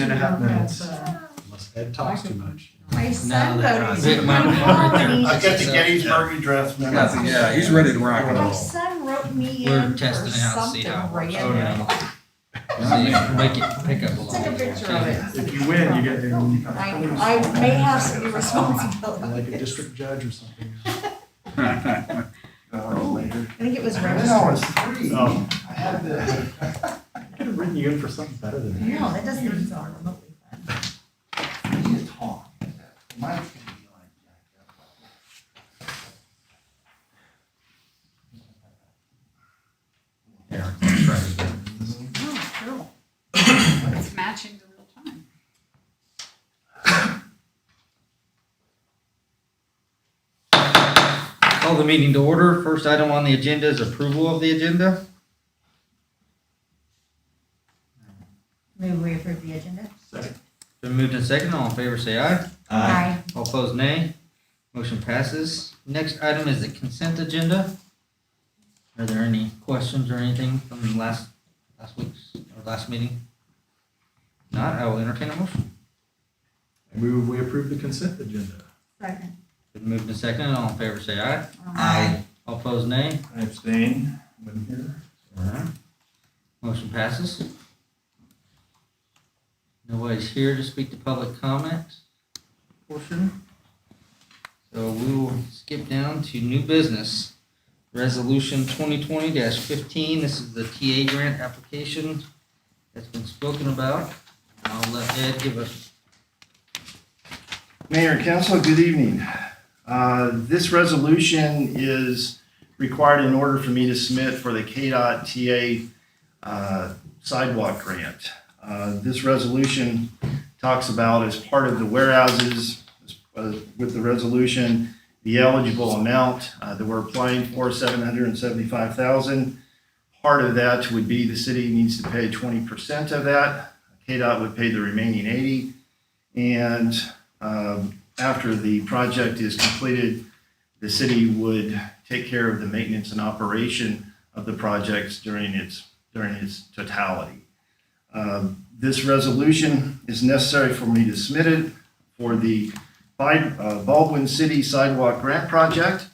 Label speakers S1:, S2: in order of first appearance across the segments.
S1: 2.5 minutes.
S2: Unless Ed talks too much.
S3: My son voted.
S4: Big amount of money right there.
S5: I got the Gettysburg Address now.
S4: Yeah, he's ready to rock and
S3: My
S4: roll.
S3: son wrote me
S4: We're
S3: in for
S4: testing it out, see
S3: something
S4: how it works.
S3: random.
S4: See, make it pick up a lot.
S3: Took a picture of it.
S2: If you win, you get
S3: I may have some responsibility.
S2: like a district judge or something.
S3: I think it was
S5: I
S3: registered.
S5: was 3.
S2: Oh.
S5: I had the.
S2: I could have written you in for something better than that.
S3: No, that doesn't mean it's on remotely fun.
S5: I need to talk. Mine's gonna be like jacked up.
S4: Yeah, let's try it again.
S3: Oh, cool.
S6: It's matching to real time.
S4: Call the meeting to order. First item on the agenda is approval of the agenda.
S3: Move we approve the agenda?
S4: Been moved and second. All in favor, say aye.
S3: Aye.
S4: All opposed, nay. Motion passes. Next item is the consent agenda. Are there any questions or anything from last week's or last meeting? Not, I will entertain a motion.
S2: I move we approve the consent agenda.
S3: Second.
S4: Been moved and second. All in favor, say aye.
S3: Aye.
S4: All opposed, nay.
S5: I abstain. Wasn't here.
S4: Alright. Motion passes. Nobody's here to speak to public comment portion. So we will skip down to new business. Resolution 2020-15. This is the TA grant application that's been spoken about. I'll let Ed give us.
S5: Mayor and Council, good evening. This resolution is required in order for me to submit for the KDOT TA sidewalk grant. This resolution talks about, as part of the whereases with the resolution, the eligible amount that we're applying for, $775,000. Part of that would be the city needs to pay 20% of that. KDOT would pay the remaining 80%. And after the project is completed, the city would take care of the maintenance and operation of the projects during its totality. This resolution is necessary for me to submit it for the Baldwin City Sidewalk Grant Project.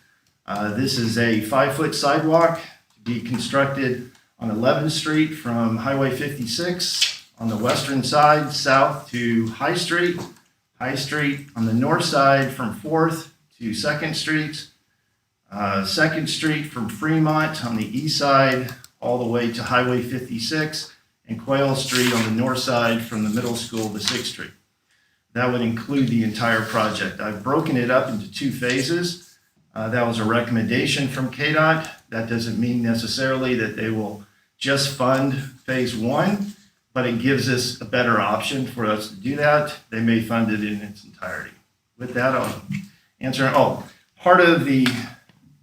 S5: This is a 5-foot sidewalk to be constructed on 11th Street from Highway 56 on the western side, south to High Street. High Street on the north side from 4th to 2nd Street. 2nd Street from Fremont on the east side all the way to Highway 56, and Quail Street on the north side from the middle school to 6th Street. That would include the entire project. I've broken it up into 2 phases. That was a recommendation from KDOT. That doesn't mean necessarily that they will just fund phase 1, but it gives us a better option for us to do that. They may fund it in its entirety. With that, I'll answer. Part of the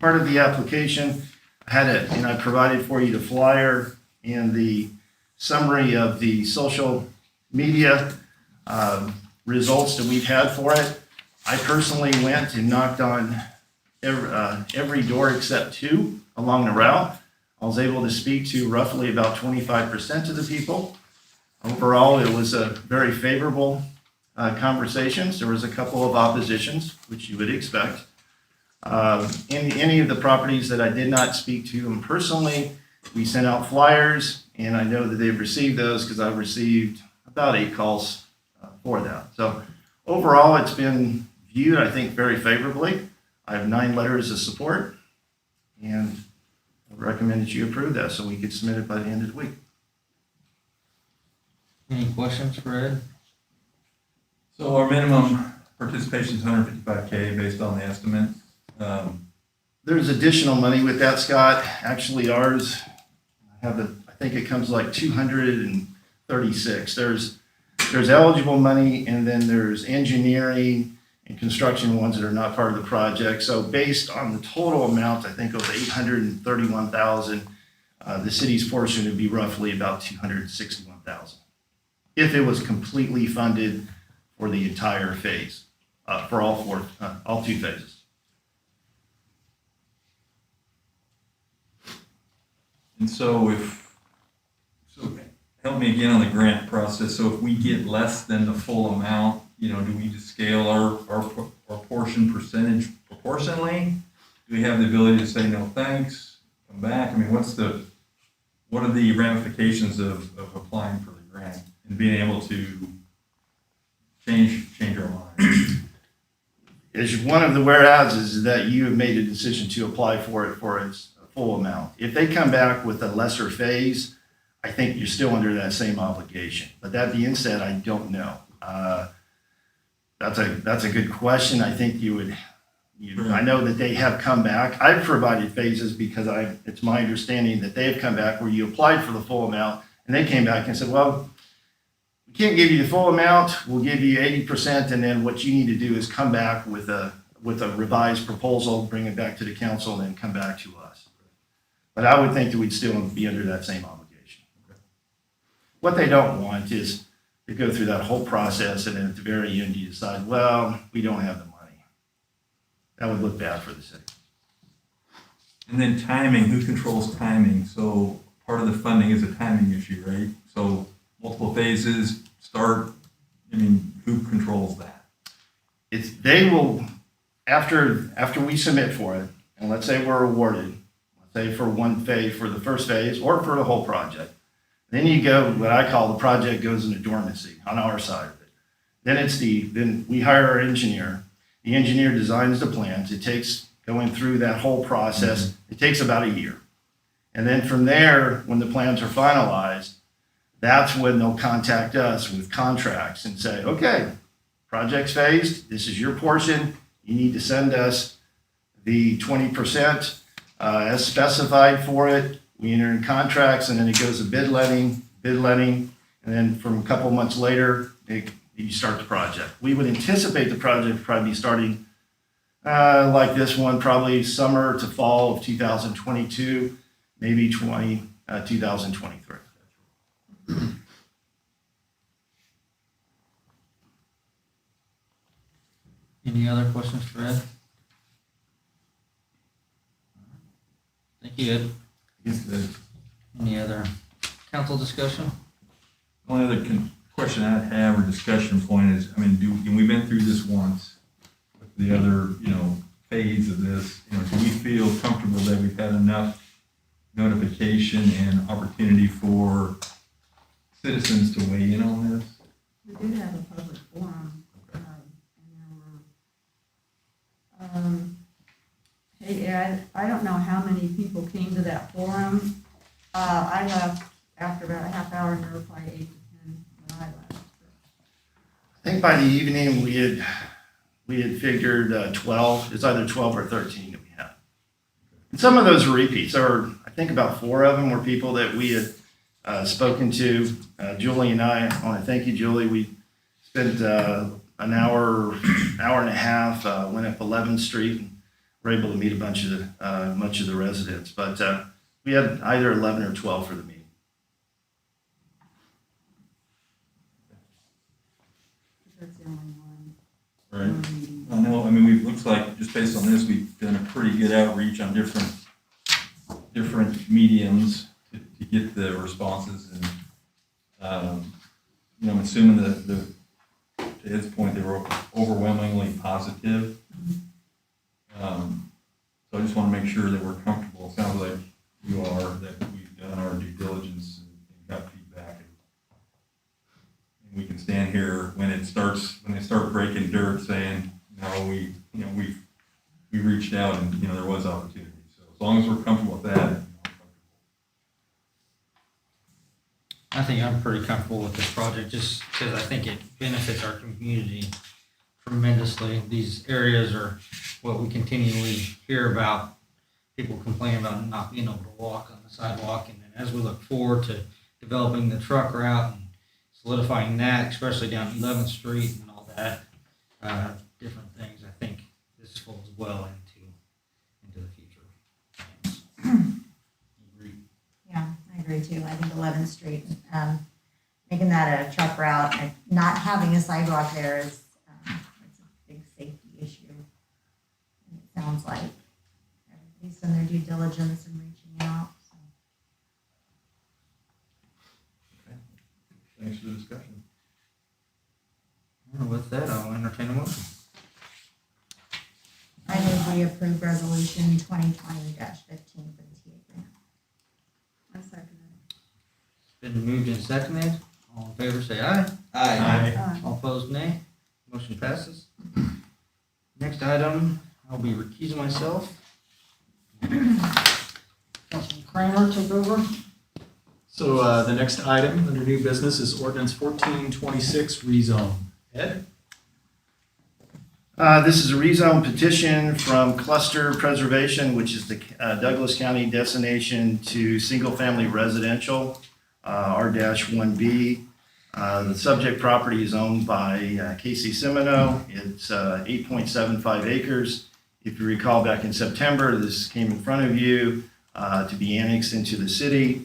S5: application, I provided for you the flyer and the summary of the social media results that we've had for it. I personally went and knocked on every door except 2 along the route. I was able to speak to roughly about 25% of the people. Overall, it was a very favorable conversations. There was a couple of oppositions, which you would expect. Any of the properties that I did not speak to them personally, we sent out flyers, and I know that they've received those because I've received about 8 calls for that. So overall, it's been viewed, I think, very favorably. I have 9 letters of support, and I recommend that you approve that so we could submit it by the end of the week.
S4: Any questions for Ed?
S7: So our minimum participation is $155K based on the estimate.
S5: There's additional money with that, Scott. Actually, ours, I think it comes like 236. There's eligible money, and then there's engineering and construction ones that are not part of the project. So based on the total amount, I think of $831,000, the city's portion would be roughly about $261,000 if it was completely funded for the entire phase, for all 2 phases.
S7: And so help me again on the grant process. So if we get less than the full amount, do we just scale our portion percentage proportionally? Do we have the ability to say no thanks, come back? I mean, what are the ramifications of applying for the grant and being able to change our mind?
S5: Is one of the whereases is that you have made a decision to apply for it for its full amount. If they come back with a lesser phase, I think you're still under that same obligation. But that being said, I don't know. That's a good question. I think I know that they have come back. I've provided phases because it's my understanding that they have come back where you applied for the full amount and they came back and said, well, we can't give you the full amount. We'll give you 80%. And then what you need to do is come back with a revised proposal, bring it back to the council, and then come back to us. But I would think that we'd still be under that same obligation. What they don't want is to go through that whole process and then at the very end you decide, well, we don't have the money. That would look bad for the city.
S7: And then timing, who controls timing? So part of the funding is a timing issue, right? So multiple phases, who controls that?
S5: They will, after we submit for it, and let's say we're awarded, let's say for one phase, for the first phase, or for the whole project, then you go, what I call the project goes into dormancy on our side of it. Then we hire our engineer. The engineer designs the plans. It takes, going through that whole process, it takes about a year. And then from there, when the plans are finalized, that's when they'll contact us with contracts and say, okay, project's phased, this is your portion, you need to send us the 20% as specified for it. We enter in contracts and then it goes to bid letting, and then from a couple months later, you start the project. We would anticipate the project would probably be starting like this one, probably summer to fall of 2022, maybe 2023.
S4: Any other questions for Ed? Thank you, Ed. Any other council discussion?
S7: Only other question I'd have or discussion point is, and we've been through this once with the other, phase of this, do we feel comfortable that we've had enough notification and opportunity for citizens to weigh in on this?
S1: We did have a public forum, and there were, hey Ed, I don't know how many people came to that forum. I left after about a half hour and there were probably 8 to 10 when I left.
S5: I think by the evening we had figured 12. It's either 12 or 13 that we had. And some of those are repeats. There were, I think, about 4 of them were people that we had spoken to. Julie and I want to thank you, Julie. We spent an hour and a half. Went up 11th Street and were able to meet a bunch of the residents. But we had either 11 or 12 for the meeting.
S1: That's the only one.
S7: Right. I know, it looks like, just based on this, we've done a pretty good outreach on different mediums to get the responses. And, I'm assuming that to Ed's point, they were overwhelmingly positive. So I just want to make sure that we're comfortable. It sounds like you are, that we've done our due diligence and got feedback. And we can stand here when they start breaking dirt saying, no, we reached out and, there was opportunity. So as long as we're comfortable with that, I'm comfortable.
S4: I think I'm pretty comfortable with this project just because I think it benefits our community tremendously. These areas are what we continually hear about. People complain about not being able to walk on the sidewalk. And then as we look forward to developing the truck route and solidifying that, especially down 11th Street and all that, different things, I think this folds well into the future. Agree.
S3: Yeah, I agree too. I think 11th Street, making that a truck route, and not having a sidewalk there is, it's a big safety issue. And it sounds like everybody's done their due diligence and reaching out, so. that we approve resolution 2020-15 for the TA grant.
S1: I second it.
S4: Been moved and seconded. All in favor, say aye.
S1: Aye.
S4: All opposed, nay. Motion passes. Next item, I'll be recusing myself. Councilman Kramer, take over.
S2: So the next item under new business is ordinance 1426 rezone. Ed?
S5: This is a rezone petition from Cluster Preservation, which is the Douglas County designation to single-family residential, R-1B. The subject property is owned by Casey Semino. It's 8.75 acres. If you recall, back in September, this came in front of you to be annexed into the city.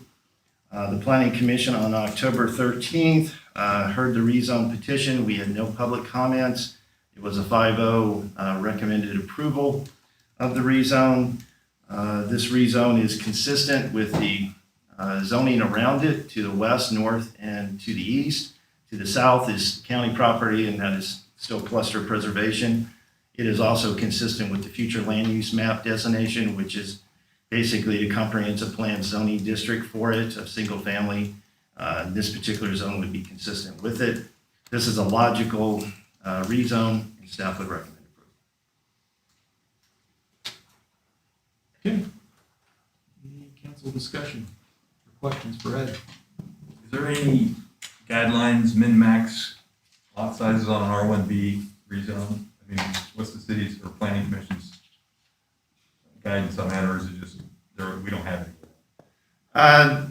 S5: The Planning Commission on October 13th heard the rezone petition. We had no public comments. It was a 5-0 recommended approval of the rezone. This rezone is consistent with the zoning around it to the west, north, and to the east. To the south is county property, and that is still cluster preservation. It is also consistent with the future land use map designation, which is basically the comprehensive plan zoning district for it, of single family. This particular zone would be consistent with it. This is a logical rezone, and staff would recommend approval.
S2: Okay. Any council discussion or questions for Ed?
S7: Is there any guidelines, min-max lot sizes on an R1B rezone? I mean, what's the city's or planning commission's guidance on that, or is it just, we don't have any?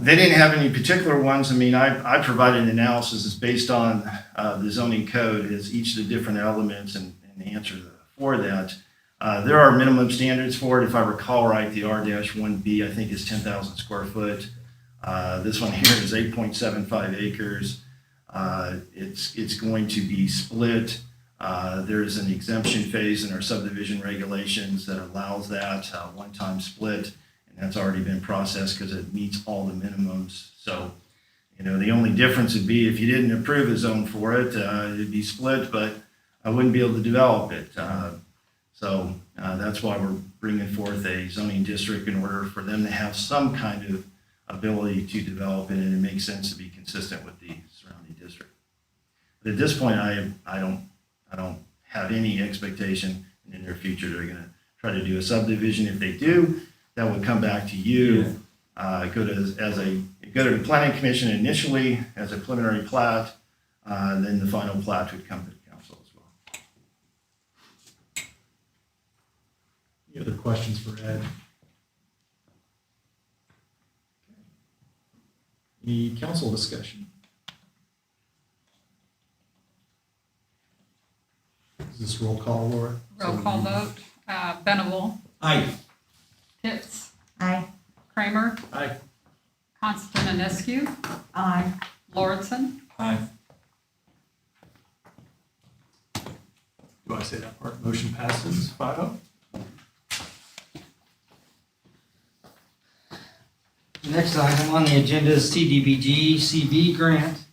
S5: They didn't have any particular ones. I mean, I provided an analysis that's based on the zoning code, as each of the different elements and the answer for that. There are minimum standards for it. If I recall right, the R-1B, I think, is 10,000 square foot. This one here is 8.75 acres. It's going to be split. There's an exemption phase in our subdivision regulations that allows that one-time split. That's already been processed because it meets all the minimums. So, the only difference would be if you didn't approve a zone for it, it'd be split, but I wouldn't be able to develop it. So that's why we're bringing forth a zoning district in order for them to have some kind of ability to develop it, and it makes sense to be consistent with the surrounding district. But at this point, I don't have any expectation in the near future they're going to try to do a subdivision. If they do, that would come back to you, go to the planning commission initially as a preliminary plat, then the final plat would come to the council as well.
S2: Any other questions for Ed? Any council discussion? Is this roll call, Laura?
S6: Roll call vote, Venable,
S4: Aye.
S6: Pitts,
S3: Aye.
S6: Kramer,
S2: Aye.
S6: Constant Enescu,
S1: Aye.
S6: Lordson.
S7: Aye.
S2: Do I say that part? Motion passes 5-0.
S4: Next item on the agenda is CDBG CV grant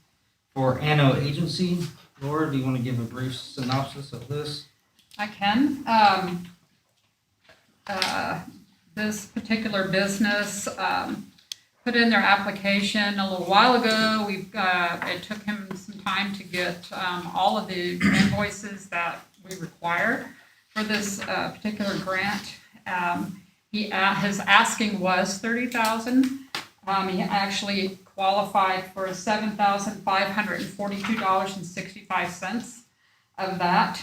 S4: for Anno Agency. Laura, do you want to give a brief synopsis of this?
S6: I can. This particular business put in their application a little while ago. It took him some time to get all of the invoices that we required for this particular grant. His asking was $30,000. He actually qualified for $7,542.65 of that.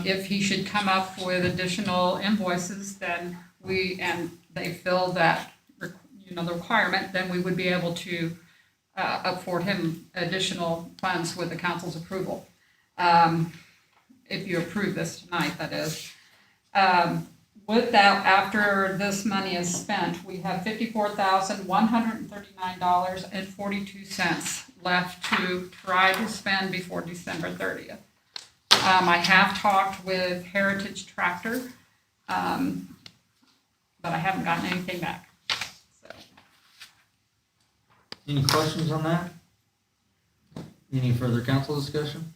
S6: If he should come up with additional invoices, then they fill that, the requirement, then we would be able to afford him additional funds with the council's approval. If you approve this tonight, that is. With that, after this money is spent, we have $54,139.42 left to try to spend before December 30th. I have talked with Heritage Tractor, but I haven't gotten anything back. So.
S4: Any questions on that? Any further council discussion?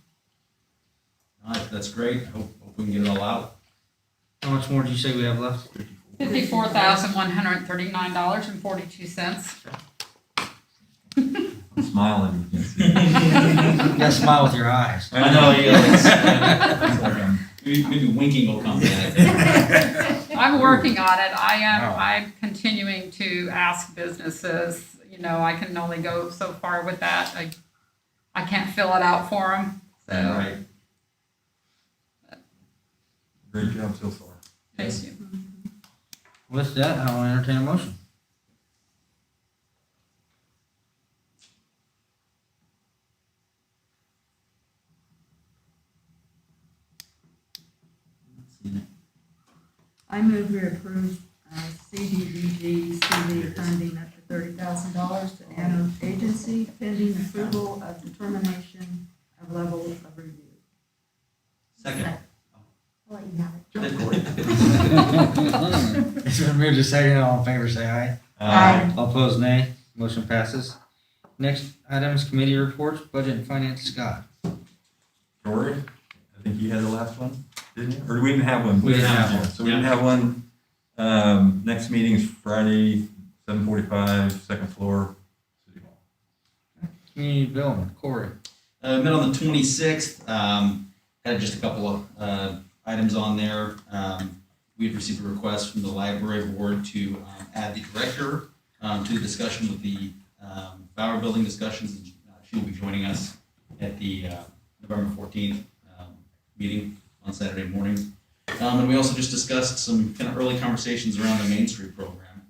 S8: All right, that's great. Hope we can get it all out.
S4: How much more did you say we have left?
S6: $54,139.42.
S7: I'm smiling. You can see.
S4: You gotta smile with your eyes.
S8: I know, it's like maybe winking will come back.
S6: I'm working on it.
S4: Wow.
S6: I'm continuing to ask businesses, I can only go so far with that. I can't fill it out for them, so.
S8: Right.
S7: Great job so far.
S6: Thank you.
S4: With that, I'll entertain a motion.
S1: I move we approve CDBG CD funding up to $30,000 to Anna Agency pending approval of determination of level of review.
S8: Second.
S3: I'll let you have it.
S4: It's been moved to second. All in favor, say aye.
S3: Aye.
S4: All opposed, nay. Motion passes. Next item is committee reports, budget and finance. Scott.
S7: Tori, I think you had the last one, didn't you? Or we didn't have one?
S4: We didn't have
S7: Yeah,
S4: one.
S7: So we didn't have one. Next meeting is Friday, 7:45, second floor, City Hall.
S4: Community development. Corey.
S8: Met on the 26th, had just a couple of items on there. We had received a request from the library board to add the director to the discussion with the Bower Building discussions. She will be joining us at the November 14th meeting on Saturday morning. And we also just discussed some kind of early conversations around the Main Street program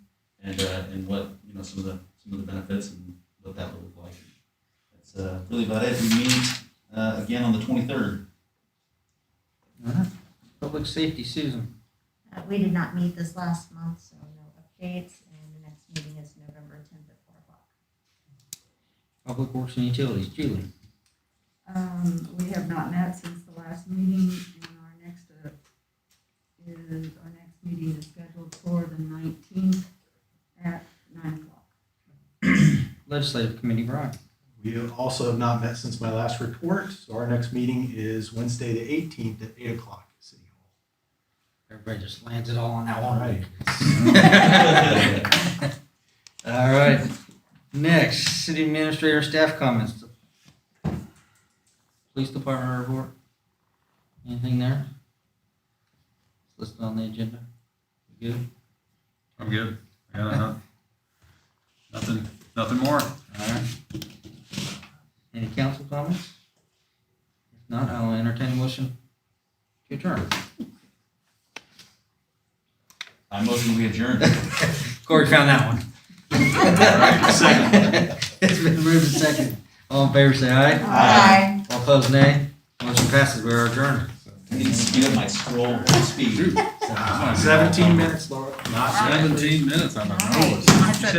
S8: and what, some of the benefits and what that would look like. That's really about it. We meet again on the 23rd.
S4: Public safety. Susan.
S3: We did not meet this last month, so no updates, and the next meeting is November 10th at 4 o'clock.
S4: Public works and utilities. Julie.
S1: We have not met since the last meeting, and our next meeting is scheduled for the 19th at 9 o'clock.
S4: Legislative committee. Brian.
S2: We also have not met since my last report, so our next meeting is Wednesday, the 18th at 8 o'clock at City Hall.
S4: Everybody just lands it all on that one.
S2: Right.
S4: All right. Next, city administrator staff comments. Police department report. Anything there? It's listed on the agenda. You good?
S9: I'm good. Yeah, nothing more.
S4: All right. Any council comments? If not, I'll entertain a motion to adjourn.
S8: I motion we adjourn.
S4: Corey found that one.
S2: Second.
S4: It's been moved to second. All in favor, say aye.
S3: Aye.
S4: All opposed, nay. Motion passes. We are adjourned.
S8: I need to speed up my scroll speed.
S2: 17 minutes, Laura.
S9: Not 17 minutes, I don't know.
S6: I said